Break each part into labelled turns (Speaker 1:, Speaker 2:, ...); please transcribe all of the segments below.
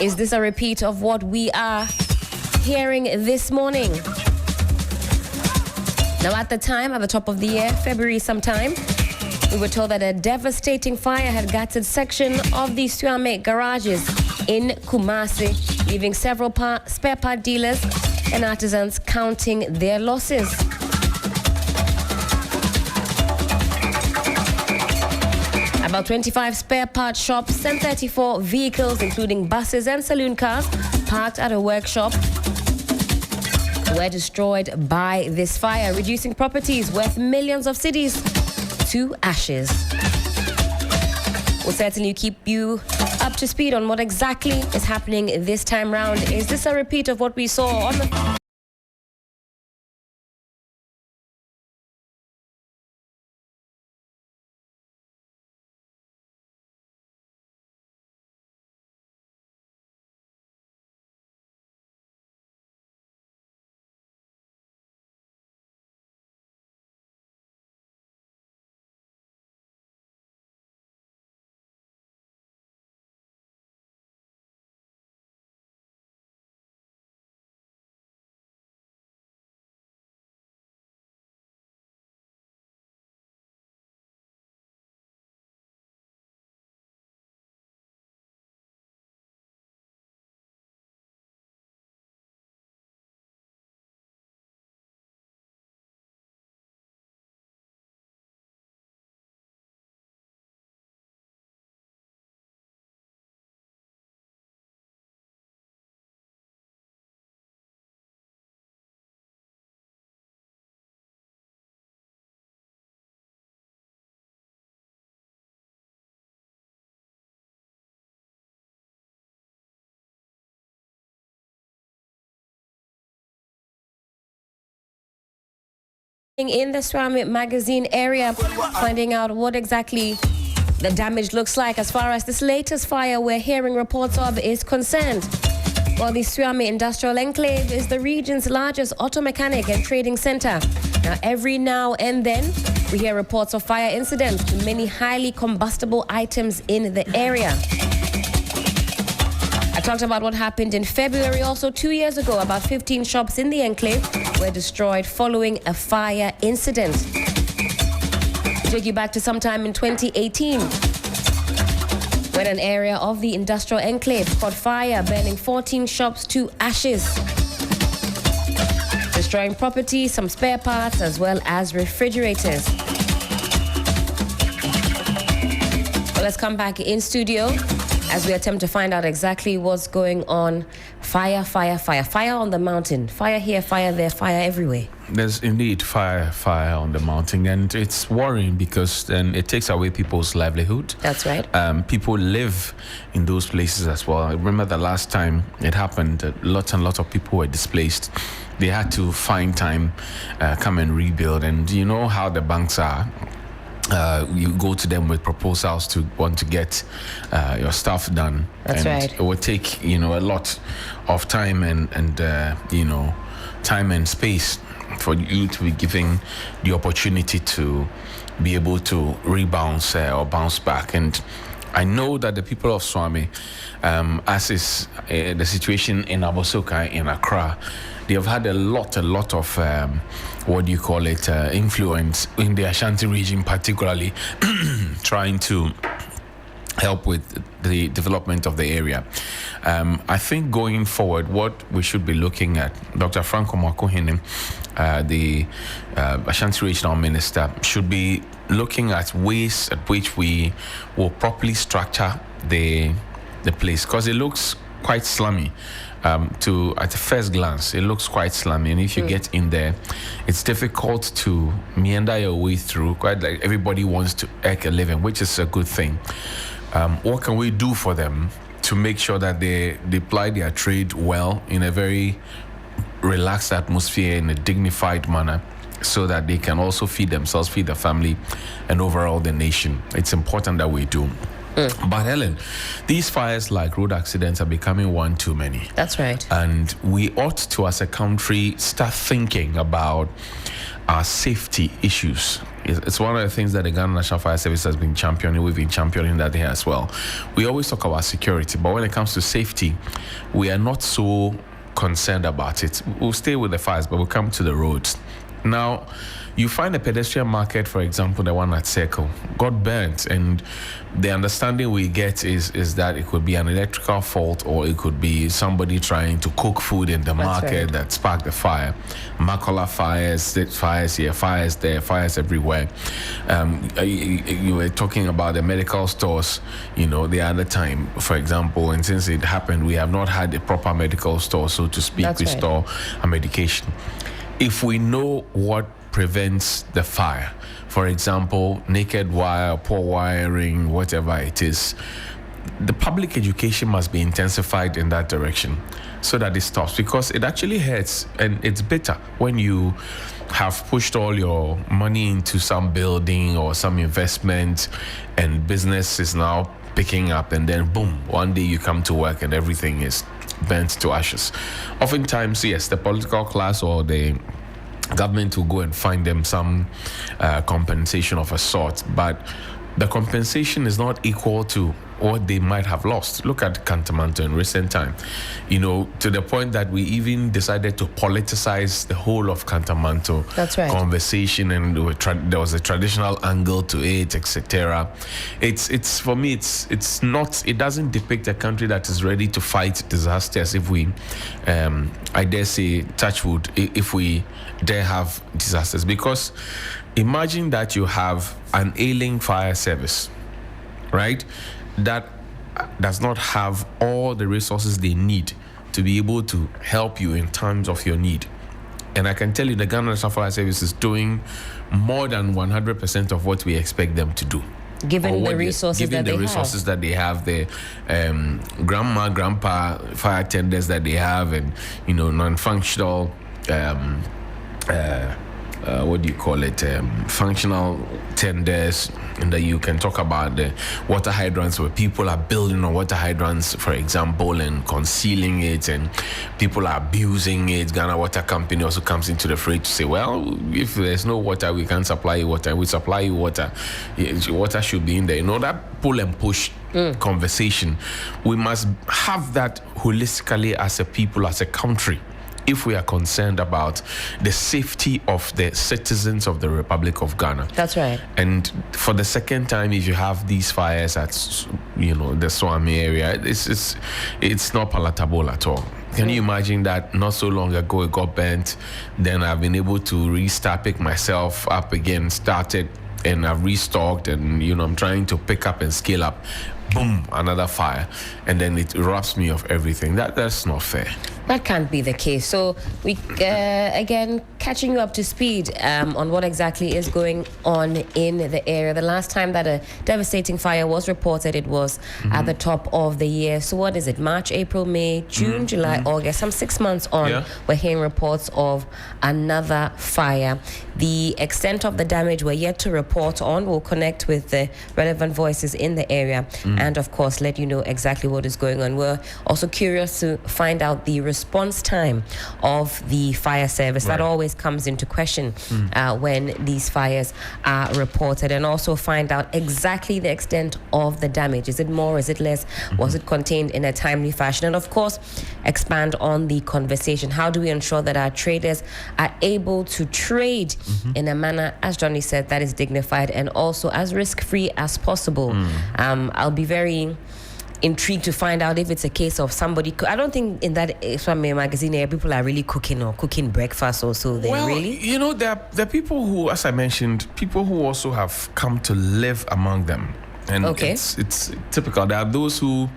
Speaker 1: Is this a repeat of what we are hearing this morning? Now, at the time, at the top of the year, February sometime, we were told that a devastating fire had gutted section of the Suame garages in Kumasi, leaving several spare part dealers and artisans counting their losses. About 25 spare part shops and 34 vehicles, including buses and saloon cars, parked at a workshop, were destroyed by this fire, reducing properties worth millions of cedis to ashes. We'll certainly keep you up to speed on what exactly is happening this time round. Is this a repeat of what we saw on the... in the Suame magazine area, finding out what exactly the damage looks like as far as this latest fire we're hearing reports of is concerned. Well, the Suame Industrial Enclave is the region's largest auto mechanic and trading center. Now, every now and then, we hear reports of fire incidents to many highly combustible items in the area. I talked about what happened in February. Also, 2 years ago, about 15 shops in the enclave were destroyed following a fire incident. Take you back to sometime in 2018, when an area of the industrial enclave caught fire, burning 14 shops to ashes, destroying property, some spare parts, as well as refrigerators. Well, let's come back in studio as we attempt to find out exactly what's going on. Fire, fire, fire. Fire on the mountain. Fire here, fire there, fire everywhere.
Speaker 2: There's indeed fire on the mountain, and it's worrying because then it takes away people's livelihood.
Speaker 1: That's right.
Speaker 2: People live in those places as well. I remember the last time it happened, lots and lots of people were displaced. They had to find time, come and rebuild, and you know how the banks are. You go to them with proposals to want to get your stuff done.
Speaker 1: That's
Speaker 2: and
Speaker 1: right.
Speaker 2: It would take, a lot of time and time and space for you to be given the opportunity to be able to rebound or bounce back. And I know that the people of Suame, as is the situation in Abosoka, in Accra, they have had a lot of influence in the Ashanti region, particularly trying to help with the development of the area. I think going forward, what we should be looking at, Dr. Franco Makohene, the Ashanti Regional Minister, should be looking at ways at which we will properly structure the place, because it looks quite slummy. At the first glance, it looks quite slummy, and if you get in there, it's difficult to meander your way through. Quite like everybody wants to make a living, which is a good thing. What can we do for them to make sure that they ply their trade well in a very relaxed atmosphere, in a dignified manner, so that they can also feed themselves, feed their family, and overall the nation? It's important that we do. But Helen, these fires, like road accidents, are becoming one too many.
Speaker 1: That's right.
Speaker 2: And we ought to, as a country, start thinking about our safety issues It's one of the things that the Ghana National Fire Service has been championing. We've been championing that here as well. We always talk about security, but when it comes to safety, we are not so concerned about it. We'll stay with the fires, but we'll come to the roads. Now, you find a pedestrian market, for example, the one at Circle, got burnt, and the understanding we get is that it could be an electrical fault, or it could be somebody trying to cook food in the market that sparked the fire. Makola fires, fires here, fires there, fires everywhere. You were talking about the medical stores, the other time, for example, and since it happened, we have not had a proper medical store, so to speak. We store a medication. If we know what prevents the fire, for example, naked wire, poor wiring, whatever it is, the public education must be intensified in that direction so that it stops, because it actually hurts and it's bitter when you have pushed all your money into some building or some investment and business is now picking up, and then boom, one day you come to work and everything is burnt to ashes. Oftentimes, yes, the political class or the government will go and find them some compensation of a sort, but the compensation is not equal to what they might have lost. Look at Kantamanto in recent time, to the point that we even decided to politicize the whole of Kantamanto conversation, and there was a traditional angle to it, etc. It's for me, it doesn't depict a country that is ready to fight disasters. If we, I dare say, touch wood, if we dare have disasters, because imagine that you have an ailing fire service, right, that does not have all the resources they need to be able to help you in times of your need. And I can tell you the Ghana National Fire Service is doing more than 100% of what we expect them to do.
Speaker 1: Given the resources
Speaker 2: that they have, the grandma, grandpa fire tenders that they have, and non-functional functional tenders, and that you can talk about the water hydrants where people are building on water hydrants, for example, and concealing it, and people are abusing it. Ghana Water Company also comes into the fray to say, well, if there's no water, we can't supply you water. We supply you water. Water should be in there. That pull and push conversation. We must have that holistically as a people, as a country, if we are concerned about the safety of the citizens of the Republic of Ghana.
Speaker 1: That's right.
Speaker 2: And for the second time, if you have these fires at, the Suame area, it's not palatable at all. Can you imagine that not so long ago it got burnt, then I've been able to pick myself up again, started, and I've restocked, and I'm trying to pick up and scale up. Boom, another fire, and then it robs me of everything. That's not fair.
Speaker 1: That can't be the case. So we again catching you up to speed on what exactly is going on in the area. The last time that a devastating fire was reported, it was at the top of the year. So what is it? March, April, May, June, July, August. Some 6 months on, we're hearing reports of another fire. The extent of the damage we're yet to report on. We'll connect with the relevant voices in the area and, of course, let you know exactly what is going on. We're also curious to find out the response time of the fire service. That always comes into question when these fires are reported, and also find out exactly the extent of the damage. Is it more? Is it less? Was it contained in a timely fashion? And, of course, expand on the conversation. How do we ensure that our traders are able to trade in a manner, as Johnny said, that is dignified and also as risk-free as possible? I'll be very intrigued to find out if it's a case of somebody. I don't think in that Suame magazine here people are really cooking breakfast or so. There
Speaker 2: are people who, as I mentioned, people who also have come to live among them, and it's typical. There are those who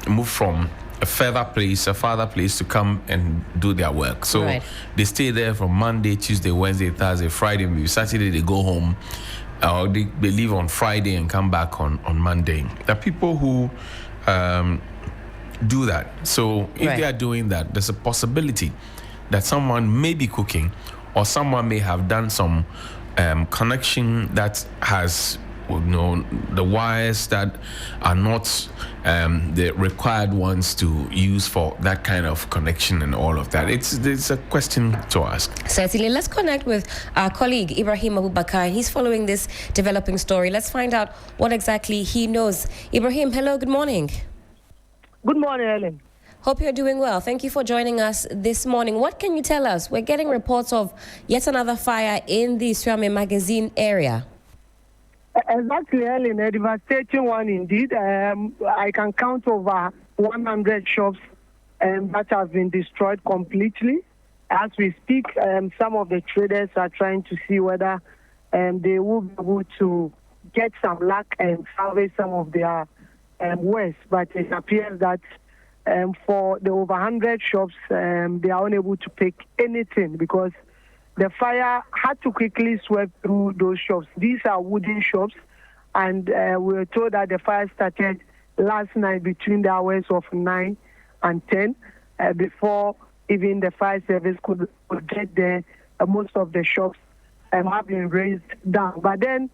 Speaker 2: move from a farther place to come and do their work. So they stay there from Monday, Tuesday, Wednesday, Thursday, Friday, maybe Saturday they go home. Or they leave on Friday and come back on Monday. There are people who do that. So if they are doing that, there's a possibility that someone may be cooking, or someone may have done some connection that has the wires that are not the required ones to use for that kind of connection and all of that. It's a question to ask.
Speaker 1: Certainly. Let's connect with our colleague Ibrahim Abubakar. He's following this developing story. Let's find out what exactly he knows. Ibrahim, hello, good morning.
Speaker 3: Good morning, Ellen.
Speaker 1: Hope you're doing well. Thank you for joining us this morning. What can you tell us? We're getting reports of yet another fire in the Suame magazine area.
Speaker 3: Exactly, Ellen, a devastating one indeed. I can count over 100 shops that have been destroyed completely. As we speak, some of the traders are trying to see whether they will be able to get some luck and salvage some of their waste. But it appears that for the over 100 shops, they are unable to pick anything because the fire had to quickly sweep through those shops. These are wooden shops, and we were told that the fire started last night between the hours of 9 and 10 before even the fire service could get there. Most of the shops have been raised down. But then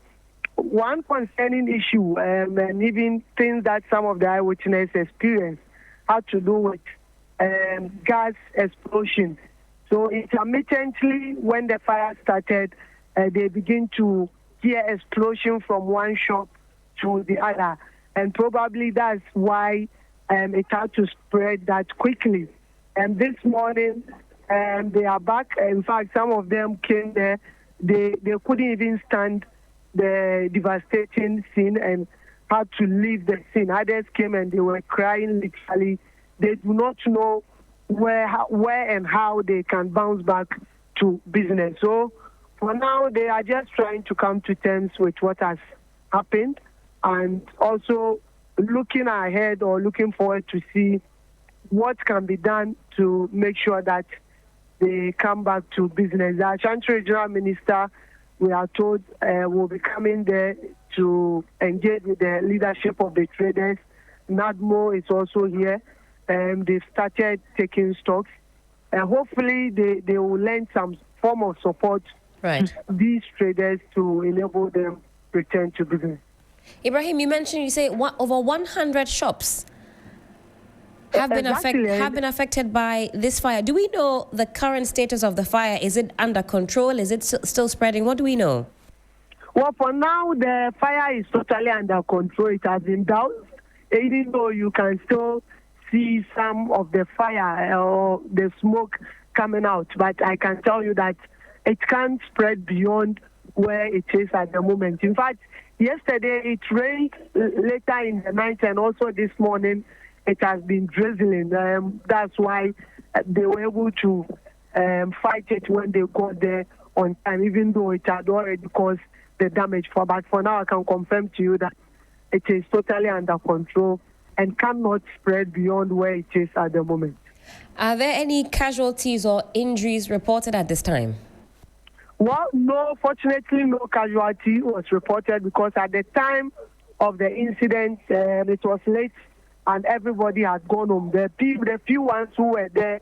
Speaker 3: one concerning issue, and even things that some of the eyewitnesses experienced, had to do with gas explosion. So intermittently, when the fire started, they begin to hear explosion from one shop to the other. And probably that's why it had to spread that quickly. And this morning, they are back. In fact, some of them came there. They couldn't even stand the devastating scene and had to leave the scene. Others came and they were crying literally. They do not know where and how they can bounce back to business. So for now, they are just trying to come to terms with what has happened and also looking ahead or looking forward to see what can be done to make sure that they come back to business. The Ashanti Regional Minister, we are told, will be coming there to engage with the leadership of the traders. NADMO is also here. They've started taking stocks. Hopefully, they will lend some form of support to these traders to enable them return to business.
Speaker 1: Ibrahim, you say over 100 shops have been affected by this fire. Do we know the current status of the fire? Is it under control? Is it still spreading? What do we know?
Speaker 3: Well, for now, the fire is totally under control. It has been doused, even though you can still see some of the fire or the smoke coming out. But I can tell you that it can't spread beyond where it is at the moment. In fact, yesterday it rained later in the night, and also this morning it has been drizzling. That's why they were able to fight it when they got there on time, even though it had already caused the damage. But for now, I can confirm to you that it is totally under control and cannot spread beyond where it is at the moment.
Speaker 1: Are there any casualties or injuries reported at this time?
Speaker 3: Well, no, fortunately, no casualty was reported because at the time of the incident, it was late and everybody had gone home. The few ones who were there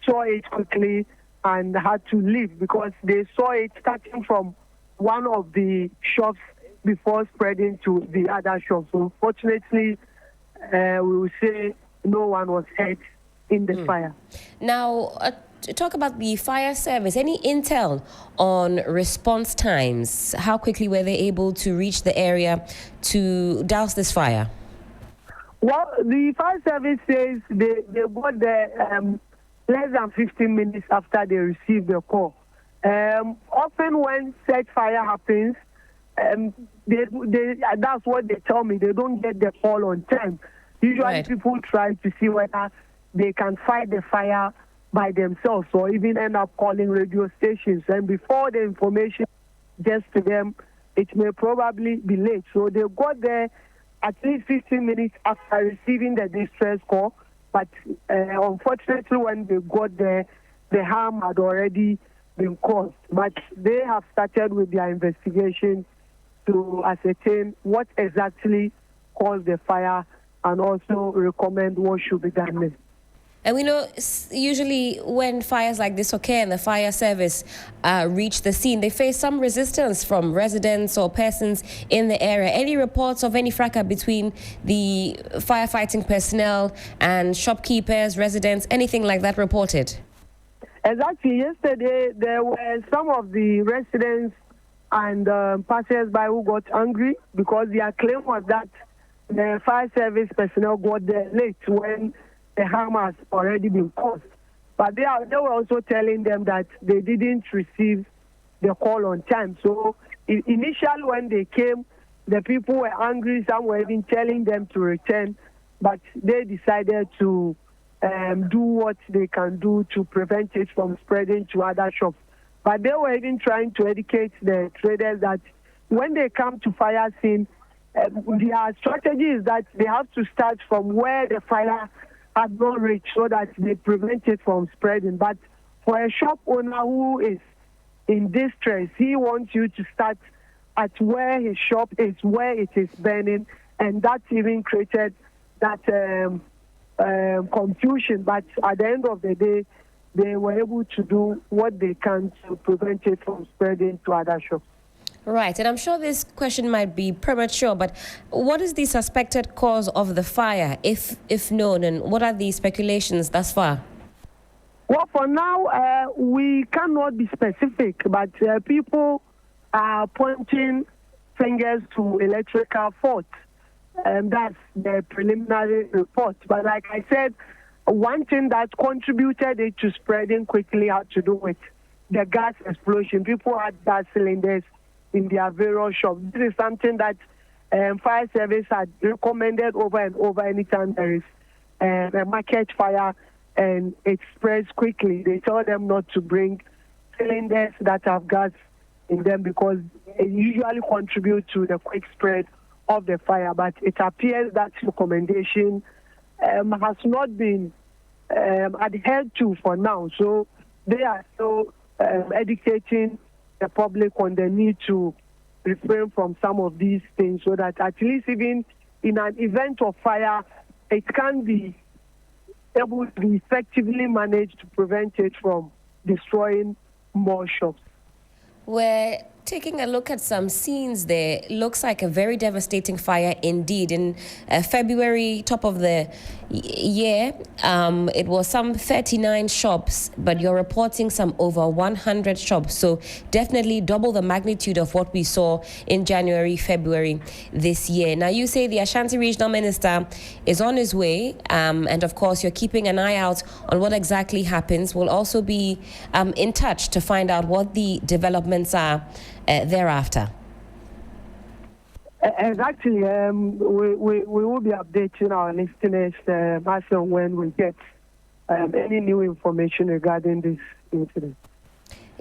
Speaker 3: saw it quickly and had to leave because they saw it starting from one of the shops before spreading to the other shops. So fortunately, we will say no one was hurt in the fire.
Speaker 1: Now, talk about the fire service. Any intel on response times? How quickly were they able to reach the area to douse this fire?
Speaker 3: Well, the fire service says they got there less than 15 minutes after they received the call. Often when such fire happens, that's what they tell me. They don't get the call on time. Usually people try to see whether they can fight the fire by themselves or even end up calling radio stations. And before the information gets to them, it may probably be late. So they got there at least 15 minutes after receiving the distress call. But unfortunately, when they got there, the harm had already been caused. But they have started with their investigation to ascertain what exactly caused the fire and also recommend what should be done next.
Speaker 1: And we know usually when fires like this occur and the fire service reach the scene, they face some resistance from residents or persons in the area. Any reports of any fracas between the firefighting personnel and shopkeepers, residents, anything like that reported?
Speaker 3: Exactly. Yesterday, there were some of the residents and passers-by who got angry because their claim was that the fire service personnel got there late when the harm has already been caused. But they were also telling them that they didn't receive the call on time. So initially when they came, the people were angry. Some were even telling them to return. But they decided to do what they can do to prevent it from spreading to other shops. But they were even trying to educate the traders that when they come to fire scene, their strategy is that they have to start from where the fire has not reached so that they prevent it from spreading. But for a shop owner who is in distress, he wants you to start at where his shop is, where it is burning, and that even created that confusion. But at the end of the day, they were able to do what they can to prevent it from spreading to other shops.
Speaker 1: Right, and I'm sure this question might be premature, but what is the suspected cause of the fire, if known, and what are the speculations thus far?
Speaker 3: Well, for now, we cannot be specific, but people are pointing fingers to electrical faults, and that's the preliminary report. But like I said, one thing that contributed it to spreading quickly had to do with the gas explosion. People had gas cylinders in their various shops. This is something that fire service had recommended over and over anytime there is a market fire and it spreads quickly. They tell them not to bring cylinders that have gas in them because it usually contributes to the quick spread of the fire. But it appears that recommendation has not been adhered to for now. So they are still educating the public on the need to refrain from some of these things so that at least even in an event of fire, it can be able to be effectively managed to prevent it from destroying more shops.
Speaker 1: We're taking a look at some scenes there. Looks like a very devastating fire indeed. In February, top of the year, it was some 39 shops, but you're reporting some over 100 shops. So definitely double the magnitude of what we saw in January, February this year. Now, you say the Ashanti Regional Minister is on his way, and of course, you're keeping an eye out on what exactly happens. We'll also be in touch to find out what the developments are thereafter.
Speaker 3: Exactly. We will be updating our listeners as and when we get any new information regarding this incident.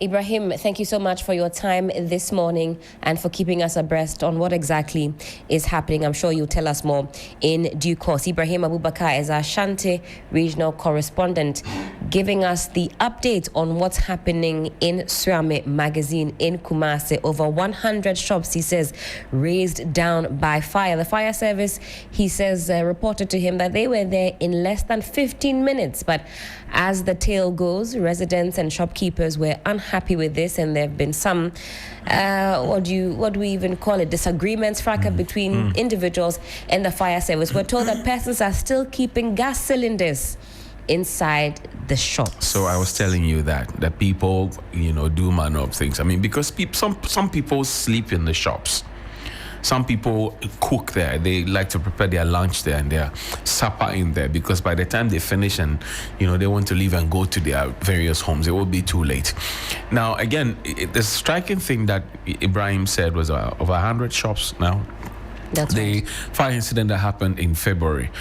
Speaker 1: Ibrahim, thank you so much for your time this morning and for keeping us abreast on what exactly is happening. I'm sure you'll tell us more in due course. Ibrahim Abubakar is our Ashanti regional correspondent, giving us the update on what's happening in Suame magazine in Kumasi. Over 100 shops, he says, razed down by fire. The fire service, he says, reported to him that they were there in less than 15 minutes. But as the tale goes, residents and shopkeepers were unhappy with this, and there have been some, what do we even call it, disagreements, fracas between individuals and the fire service. We're told that persons are still keeping gas cylinders inside the shops.
Speaker 2: So I was telling you that people, do manner of things. I mean, because some people sleep in the shops. Some people cook there. They like to prepare their lunch there and their supper in there, because by the time they finish and, they want to leave and go to their various homes, it will be too late. Now, again, the striking thing that Ibrahim said was over 100 shops now.
Speaker 1: That's
Speaker 2: the
Speaker 1: right.
Speaker 2: fire incident that happened in February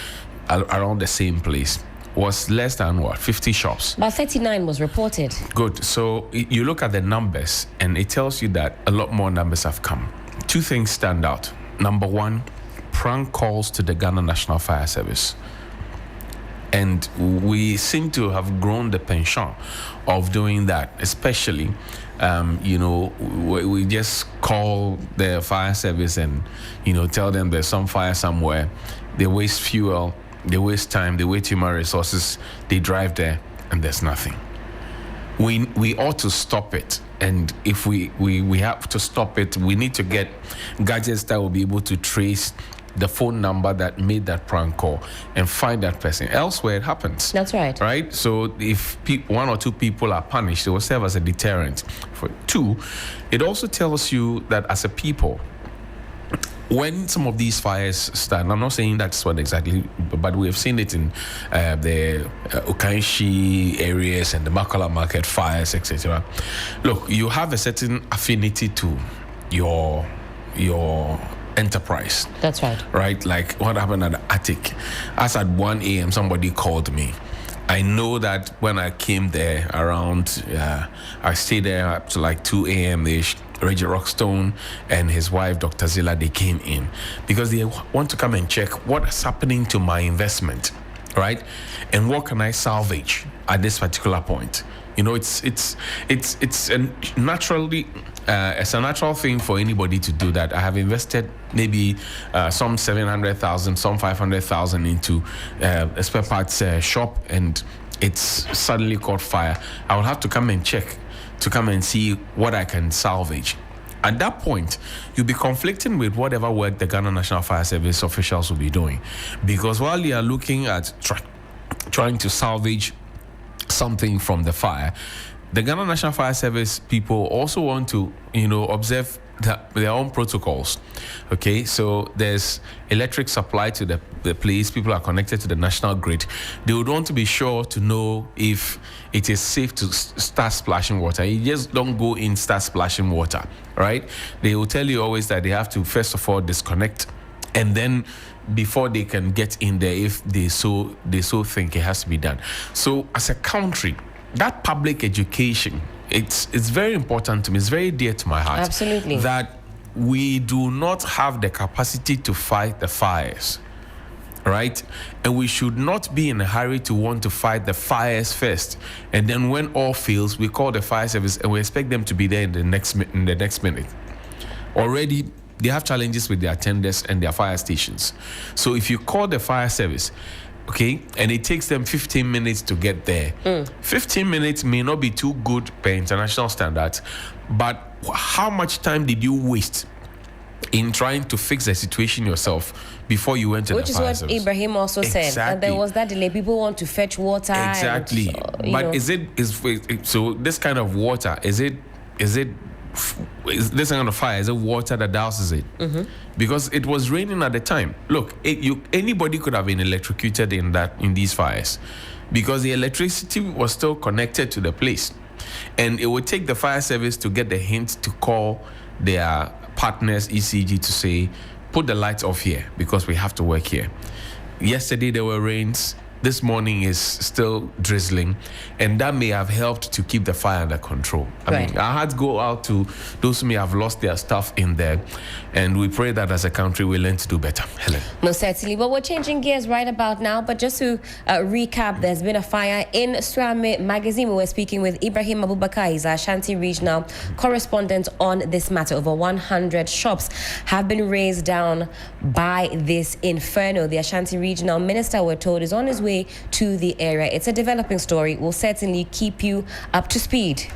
Speaker 2: around the same place was less than 50 shops.
Speaker 1: About 39 was reported.
Speaker 2: Good. So you look at the numbers and it tells you that a lot more numbers have come. Two things stand out. Number one, prank calls to the Ghana National Fire Service. And we seem to have grown the penchant of doing that, especially, we just call the fire service and, tell them there's some fire somewhere. They waste fuel they waste time, they waste human resources, they drive there, and there's nothing. We ought to stop it. And if we have to stop it, we need to get gadgets that will be able to trace the phone number that made that prank call and find that person. Elsewhere, it happens.
Speaker 1: That's right.
Speaker 2: Right? So if one or two people are punished, it will serve as a deterrent. For two, it also tells you that as a people, when some of these fires start, I'm not saying that's what exactly, but we have seen it in the Okanshi areas and the Makala market fires, etc. Look, you have a certain affinity to your enterprise.
Speaker 1: That's right.
Speaker 2: Right? Like what happened at the attic. As at 1 a.m., somebody called me. I know that when I came there around, I stayed there up to like 2 a.m.-ish. Reggie Rockstone and his wife, Dr. Zilla, they came in because they want to come and check what's happening to my investment, right? And what can I salvage at this particular point? You know, it's a natural thing for anybody to do that. I have invested maybe some 700,000, some 500,000 into a spare parts shop, and it's suddenly caught fire. I will have to come and check to come and see what I can salvage. At that point, you'll be conflicting with whatever work the Ghana National Fire Service officials will be doing, because while they are looking at trying to salvage something from the fire, the Ghana National Fire Service people also want to, observe their own protocols. Okay, so there's electric supply to the place. People are connected to the national grid. They would want to be sure to know if it is safe to start splashing water. You just don't go in, start splashing water, right? They will tell you always that they have to first of all disconnect, and then before they can get in there, if they so think it has to be done. So as a country, that public education, it's very important to me. It's very dear to my heart.
Speaker 1: Absolutely.
Speaker 2: That we do not have the capacity to fight the fires, right? And we should not be in a hurry to want to fight the fires first. And then when all fails, we call the fire service and we expect them to be there in the next minute. Already, they have challenges with their tenders and their fire stations. So if you call the fire service, okay, and it takes them 15 minutes to get there. 15 minutes may not be too good per international standards, but how much time did you waste in trying to fix the situation yourself before you went to the fire service?
Speaker 1: Which is what Ibrahim also said. And there was that delay. People want to fetch water.
Speaker 2: Exactly. But so this kind of water, is this kind of fire, is it water that douses it? Because it was raining at the time. Look, anybody could have been electrocuted in these fires, because the electricity was still connected to the place, and it would take the fire service to get the hint to call their partners ECG to say, put the lights off here because we have to work here. Yesterday there were rains. This morning is still drizzling, and that may have helped to keep the fire under control. I mean, our hearts go out to those who may have lost their stuff in there, and we pray that as a country we learn to do better. Helen.
Speaker 1: Most certainly. Well, we're changing gears right about now, but just to recap, there's been a fire in Suame magazine. We were speaking with Ibrahim Abubakar. He's our Ashanti regional correspondent on this matter. Over 100 shops have been razed down by this inferno. The Ashanti regional minister, we're told, is on his way to the area. It's a developing story. We'll certainly keep you up to speed.